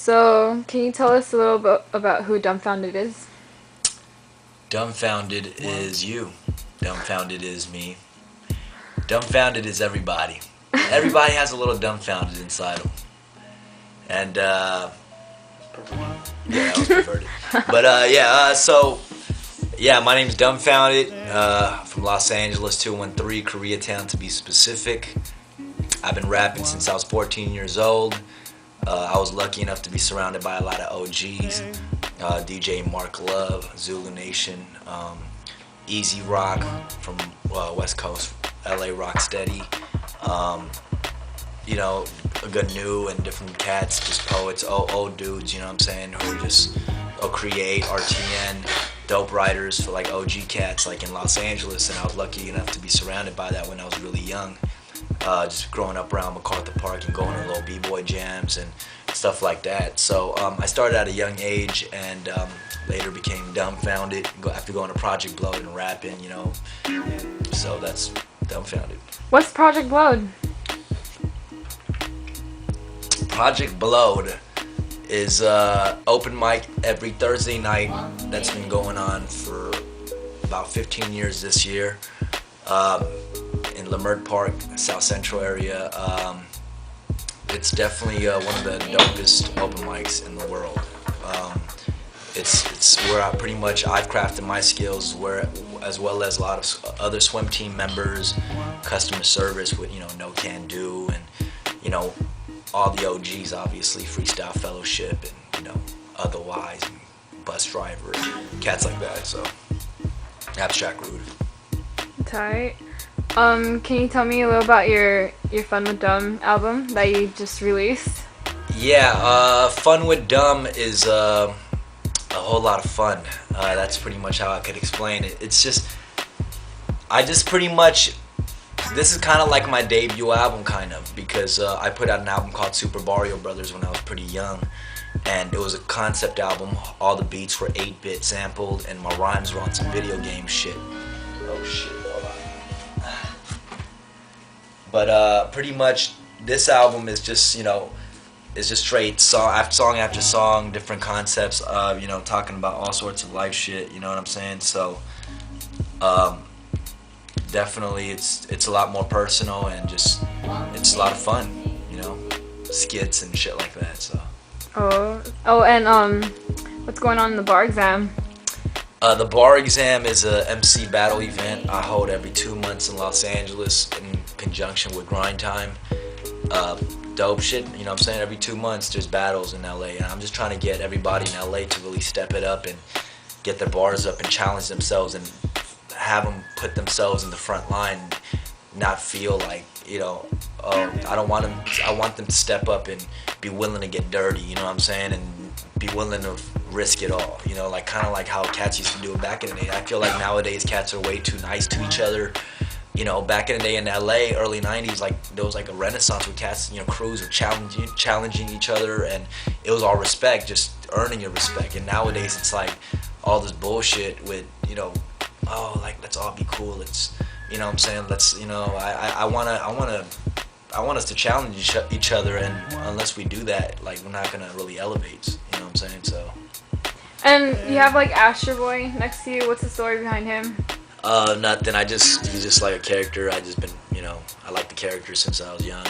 So, can you tell us a little bit about who Dumbfounded is? Dumbfounded is you. Dumbfounded is me. Dumbfounded is everybody. Everybody has a little dumbfounded inside them. And, yeah, that was perverted. But, yeah, my name's Dumbfounded, from Los Angeles, 213, Koreatown to be specific. I've been rapping since I was 14 years old. I was lucky enough to be surrounded by a lot of OGs. DJ Mark Love, Zulu Nation, Easy Rock from West Coast, LA Rocksteady, you know, a good new and different cats, just poets, old dudes, you know what I'm saying, who just create, RTN, dope writers for like OG cats like in Los Angeles, and I was lucky enough to be surrounded by that when I was really young. Just growing up around MacArthur Park and going to little b-boy jams and stuff like that. So I started at a young age and later became Dumbfounded after going to Project Blood and rapping, you know. So that's Dumbfounded. What's Project Blood? Project Blowed is open mic every Thursday night that's been going on for about 15 years this year. In Leimert Park, South Central area. It's definitely one of the dopest open mics in the world. It's where I've crafted my skills, where as well as a lot of other swim team members, customer service with no can do, and all the OGs obviously, Freestyle Fellowship and otherwise, bus driver, cats like that. So Abstract Rude. Tight. Can you tell me a little about your Fun with Dumb album that you just released? Yeah, Fun with Dumb is a whole lot of fun. That's pretty much how I could explain it. It's just, this is kind of like my debut album, kind of, because I put out an album called Super Barrio Brothers when I was pretty young, and it was a concept album. All the beats were 8-bit sampled, and my rhymes were on some video game shit. Oh shit. But pretty much this album is just, it's just straight song after song, different concepts, talking about all sorts of life shit, you know what I'm saying? So definitely it's a lot more personal and just, it's a lot of fun, skits and shit like that, so. And what's going on in the bar exam? The bar exam is a MC battle event I hold every 2 months in Los Angeles in conjunction with Grind Time. Dope shit, you know what I'm saying? Every 2 months there's battles in LA, and I'm just trying to get everybody in LA to really step it up and get their bars up and challenge themselves and have them put themselves in the front line, not feel like, I want them to step up and be willing to get dirty, you know what I'm saying? And be willing to risk it all, kind of like how cats used to do it back in the day. I feel like nowadays cats are way too nice to each other. Back in the day in LA, early 90s, there was a renaissance with cats, crews were challenging each other, and it was all respect, just earning your respect. And nowadays it's like all this bullshit with, let's all be cool, let's, you know what I'm saying, let's, I want us to challenge each other, and unless we do that, we're not gonna really elevate, you know what I'm saying, so. And you have Astro Boy next to you. What's the story behind him? Nothing. He's just like a character. I just been, I like the character since I was young.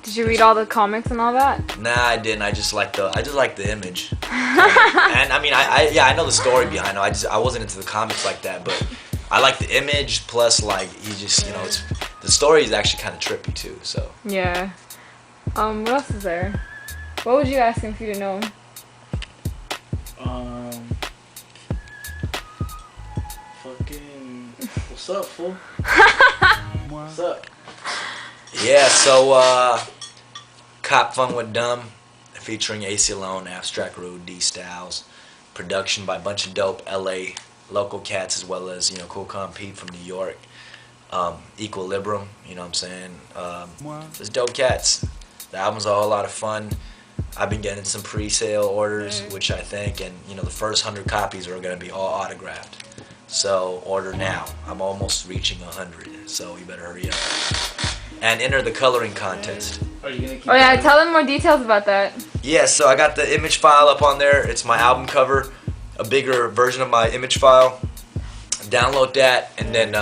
Did you read all the comics and all that? Nah, I didn't. I just like the image. And I mean, I know the story behind it. I wasn't into the comics like that, but I like the image. Plus, he just, the story is actually kind of trippy too. So. Yeah. What else is there? What would you ask him if you didn't know him? What's up, fool? What's up? Yeah, so Cop Fun with Dumb, featuring AC Alone, Abstract Rude, D Styles, production by a bunch of dope LA local cats, as well as Cool Calm Peep from New York, Equilibrium, you know what I'm saying? There's dope cats. The album's a whole lot of fun. I've been getting some pre-sale orders, which I think, and the first 100 copies are gonna be all autographed. So order now. I'm almost reaching 100, so you better hurry up. And enter the coloring contest. Are you gonna keep? Oh yeah, tell them more details about that. Yeah, so I got the image file up on there. It's my album cover, a bigger version of my image file. Download that and then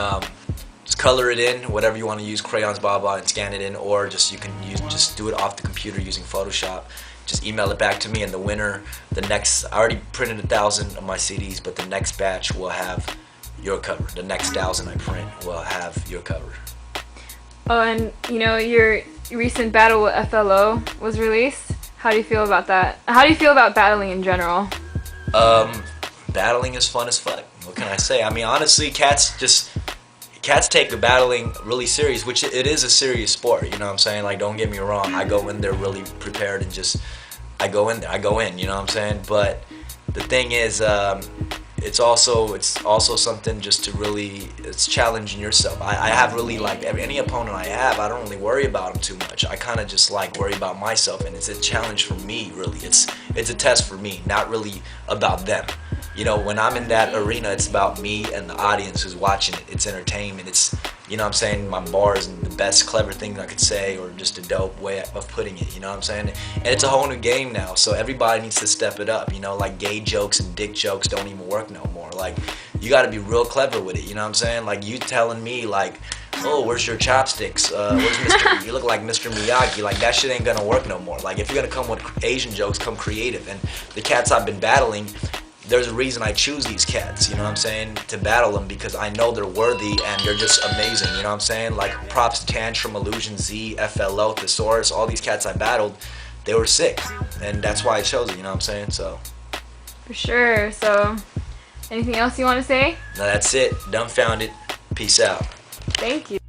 just color it in, whatever you want to use, crayons, blah blah, and scan it in, or just you can just do it off the computer using Photoshop. Just email it back to me, and the winner, the next, I already printed 1,000 of my CDs, but the next batch will have your cover. The next 1,000 I print will have your cover. Oh, and you know, your recent battle with FLO was released. How do you feel about that? How do you feel about battling in general? Battling is fun as fuck. What can I say? I mean, honestly, cats take the battling really serious, which it is a serious sport, you know what I'm saying? Like, don't get me wrong, I go in there really prepared and just, I go in, you know what I'm saying? But the thing is, it's also something just to really, it's challenging yourself. I have really, like, any opponent I have, I don't really worry about them too much. I kind of just, like, worry about myself, and it's a challenge for me, really. It's a test for me, not really about them. You know, when I'm in that arena, it's about me and the audience who's watching it. It's entertainment. It's, you know what I'm saying, my bars and the best clever thing I could say, or just a dope way of putting it, you know what I'm saying? And it's a whole new game now, so everybody needs to step it up, you know, like gay jokes and dick jokes don't even work no more. Like, you gotta be real clever with it, you know what I'm saying? Like, you telling me, like, oh, where's your chopsticks? Where's Mr. You look like Mr. Miyagi. Like, that shit ain't gonna work no more. Like, if you're gonna come with Asian jokes, come creative. And the cats I've been battling, there's a reason I choose these cats, you know what I'm saying, to battle them, because I know they're worthy and they're just amazing, you know what I'm saying? Like, props to Tantrum, Illusion, Z, FLO, Thesaurus, all these cats I battled, they were sick, and that's why I chose it, you know what I'm saying? So, For sure. So, anything else you want to say? now that's it. Dumbfoundead. Peace out. Thank you.